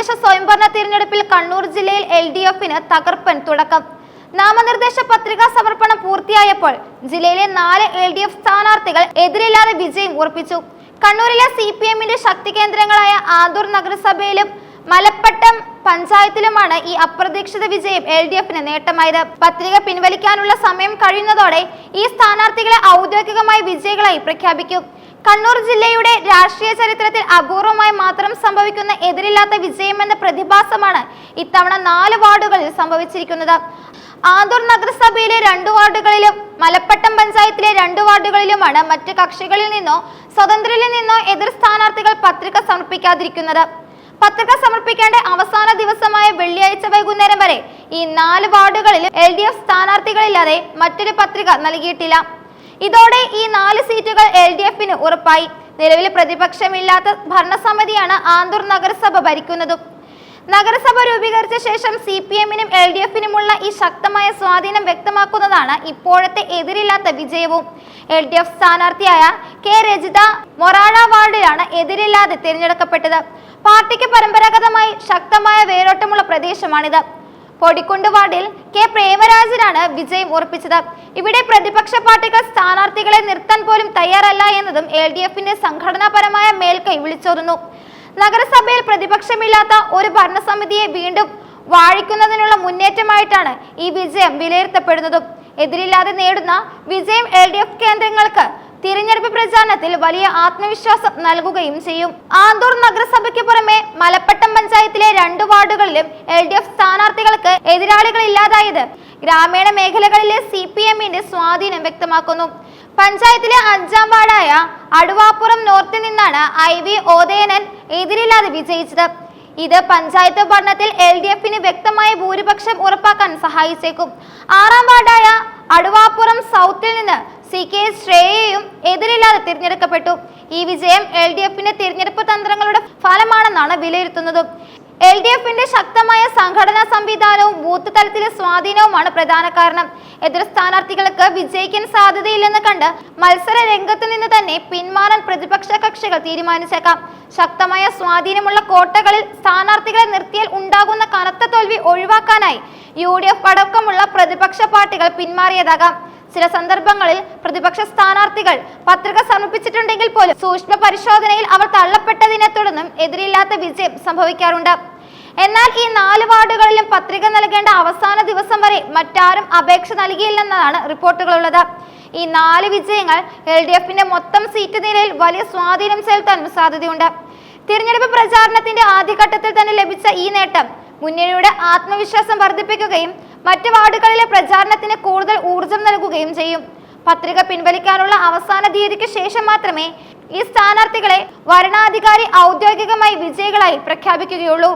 തദ്ദേശ സ്വയംഭരണ തിരഞ്ഞെടുപ്പിൽ കണ്ണൂർ ജില്ലയിൽ LDF-ന് തകർപ്പൻ തുടക്കം. നാമനിർദ്ദേശ പത്രികാ സമർപ്പണം പൂർത്തിയായപ്പോൾ ജില്ലയിലെ 4 LDF സ്ഥാനാർത്ഥികൾ എതിരില്ലാതെ വിജയം ഉറപ്പിച്ചു. കണ്ണൂരിലെ CPM-ന്റെ ശക്തി കേന്ദ്രങ്ങളായ ആന്തൂർ നഗരസഭയിലും മലപ്പട്ടം പഞ്ചായത്തിലുമാണ് ഈ അപ്രതീക്ഷിത വിജയം LDF-ന് നേട്ടമായത്. പത്രിക പിൻവലിക്കാനുള്ള സമയം കഴിയുന്നതോടെ ഈ സ്ഥാനാർത്ഥികളെ ഔദ്യോഗികമായി വിജയികളായി പ്രഖ്യാപിക്കും. കണ്ണൂർ ജില്ലയുടെ രാഷ്ട്രീയ ചരിത്രത്തിൽ അപൂർവമായി മാത്രം സംഭവിക്കുന്ന എതിരില്ലാത്ത വിജയമെന്ന പ്രതിഭാസമാണ് ഇത്തവണ 4 വാർഡുകളിൽ സംഭവിച്ചിരിക്കുന്നത്. ആന്തൂർ നഗരസഭയിലെ 2 വാർഡുകളിലും മലപ്പട്ടം പഞ്ചായത്തിലെ 2 വാർഡുകളിലുമാണ് മറ്റ് കക്ഷികളിൽ നിന്നോ സ്വതന്ത്രരിൽ നിന്നോ എതിർ സ്ഥാനാർത്ഥികൾ പത്രിക സമർപ്പിക്കാതിരിക്കുന്നത്. പത്രിക സമർപ്പിക്കേണ്ട അവസാന ദിവസമായ വെള്ളിയാഴ്ച വൈകുന്നേരം വരെ ഈ 4 വാർഡുകളിലും LDF സ്ഥാനാർത്ഥികളില്ലാതെ മറ്റൊരു പത്രിക നൽകിയിട്ടില്ല. ഇതോടെ ഈ 4 സീറ്റുകൾ LDF-ന് ഉറപ്പായി. നിലവിൽ പ്രതിപക്ഷമില്ലാത്ത ഭരണസമിതിയാണ് ആന്തൂർ നഗരസഭ ഭരിക്കുന്നതും. നഗരസഭ രൂപീകരിച്ച ശേഷം CPM-നും LDF-നുമുള്ള ഈ ശക്തമായ സ്വാധീനം വ്യക്തമാക്കുന്നതാണ് ഇപ്പോഴത്തെ എതിരില്ലാത്ത വിജയവും. LDF സ്ഥാനാർത്ഥിയായ K രജിത മൊറാഴ വാർഡിലാണ് എതിരില്ലാതെ തിരഞ്ഞെടുക്കപ്പെട്ടത്. പാർട്ടിക്ക് പരമ്പരാഗതമായി ശക്തമായ വേരോട്ടമുള്ള പ്രദേശമാണിത്. പൊടിക്കുണ്ട് വാർഡിൽ K പ്രേമരാജനാണ് വിജയം ഉറപ്പിച്ചത്. ഇവിടെ പ്രതിപക്ഷ പാർട്ടികൾ സ്ഥാനാർത്ഥികളെ നിർത്താൻ പോലും തയ്യാറല്ല എന്നതും LDF-ന്റെ സംഘടനാപരമായ മേൽക്കൈ വിളിച്ചോതുന്നു. നഗരസഭയിൽ പ്രതിപക്ഷമില്ലാത്ത ഒരു ഭരണസമിതിയെ വീണ്ടും വാഴിക്കുന്നതിനുള്ള മുന്നേറ്റമായിട്ടാണ് ഈ വിജയം വിലയിരുത്തപ്പെടുന്നതും. എതിരില്ലാതെ നേടുന്ന വിജയം LDF കേന്ദ്രങ്ങൾക്ക് തിരഞ്ഞെടുപ്പ് പ്രചാരണത്തിൽ വലിയ ആത്മവിശ്വാസം നൽകുകയും ചെയ്യും. ആന്തൂർ നഗരസഭയ്ക്ക് പുറമെ മലപ്പട്ടം പഞ്ചായത്തിലെ 2 വാർഡുകളിലും LDF സ്ഥാനാർത്ഥികൾക്ക് എതിരാളികളില്ലാതായത് ഗ്രാമീണ മേഖലകളിലെ CPM-ന്റെ സ്വാധീനം വ്യക്തമാക്കുന്നു. പഞ്ചായത്തിലെ 5ാം വാർഡായ അടുവാപ്പുറം നോർത്തിൽ നിന്നാണ് IV ഓദയനൻ എതിരില്ലാതെ വിജയിച്ചത്. ഇത് പഞ്ചായത്ത് ഭരണത്തിൽ LDF-ന് വ്യക്തമായ ഭൂരിപക്ഷം ഉറപ്പാക്കാൻ സഹായിച്ചേക്കും. 6ാം വാർഡായ അടുവാപ്പുറം സൗത്തിൽ നിന്ന് CK ശ്രേയയും എതിരില്ലാതെ തിരഞ്ഞെടുക്കപ്പെട്ടു. ഈ വിജയം LDF-ന്റെ തിരഞ്ഞെടുപ്പ് തന്ത്രങ്ങളുടെ ഫലമാണെന്നാണ് വിലയിരുത്തുന്നത്. LDF-ന്റെ ശക്തമായ സംഘടനാ സംവിധാനവും ബൂത്ത് തലത്തിലെ സ്വാധീനവുമാണ് പ്രധാന കാരണം. എതിർ സ്ഥാനാർത്ഥികൾക്ക് വിജയിക്കാൻ സാധ്യതയില്ലെന്ന് കണ്ട് മത്സര രംഗത്തു നിന്ന് തന്നെ പിന്മാറാൻ പ്രതിപക്ഷ കക്ഷികൾ തീരുമാനിച്ചേക്കാം. ശക്തമായ സ്വാധീനമുള്ള കോട്ടകളിൽ സ്ഥാനാർത്ഥികളെ നിർത്തിയാൽ ഉണ്ടാകുന്ന കനത്ത തോൽവി ഒഴിവാക്കാനായി UDF അടക്കമുള്ള പ്രതിപക്ഷ പാർട്ടികൾ പിന്മാറിയതാകാം. ചില സന്ദർഭങ്ങളിൽ പ്രതിപക്ഷ സ്ഥാനാർത്ഥികൾ പത്രിക സമർപ്പിച്ചിട്ടുണ്ടെങ്കിൽ പോലും സൂക്ഷ്മ പരിശോധനയിൽ അവർ തള്ളപ്പെട്ടതിനെ തുടർന്നും എതിരില്ലാത്ത വിജയം സംഭവിക്കാറുണ്ട്. എന്നാൽ ഈ 4 വാർഡുകളിലും പത്രിക നൽകേണ്ട അവസാന ദിവസം വരെ മറ്റാരും അപേക്ഷ നൽകിയില്ലെന്നതാണ് റിപ്പോർട്ടുകളുള്ളത്. ഈ 4 വിജയങ്ങൾ LDF-ന്റെ മൊത്തം സീറ്റ് നിലയിൽ വലിയ സ്വാധീനം ചെലുത്താനും സാധ്യതയുണ്ട്. തിരഞ്ഞെടുപ്പ് പ്രചാരണത്തിന്റെ ആദ്യഘട്ടത്തിൽ തന്നെ ലഭിച്ച ഈ നേട്ടം മുന്നണിയുടെ ആത്മവിശ്വാസം വർദ്ധിപ്പിക്കുകയും മറ്റ് വാർഡുകളിലെ പ്രചാരണത്തിന് കൂടുതൽ ഊർജം നൽകുകയും ചെയ്യും. പത്രിക പിൻവലിക്കാനുള്ള അവസാന തീയതിക്ക് ശേഷം മാത്രമേ ഈ സ്ഥാനാർത്ഥികളെ വരണാധികാരി ഔദ്യോഗികമായി വിജയികളായി പ്രഖ്യാപിക്കുകയുള്ളൂ.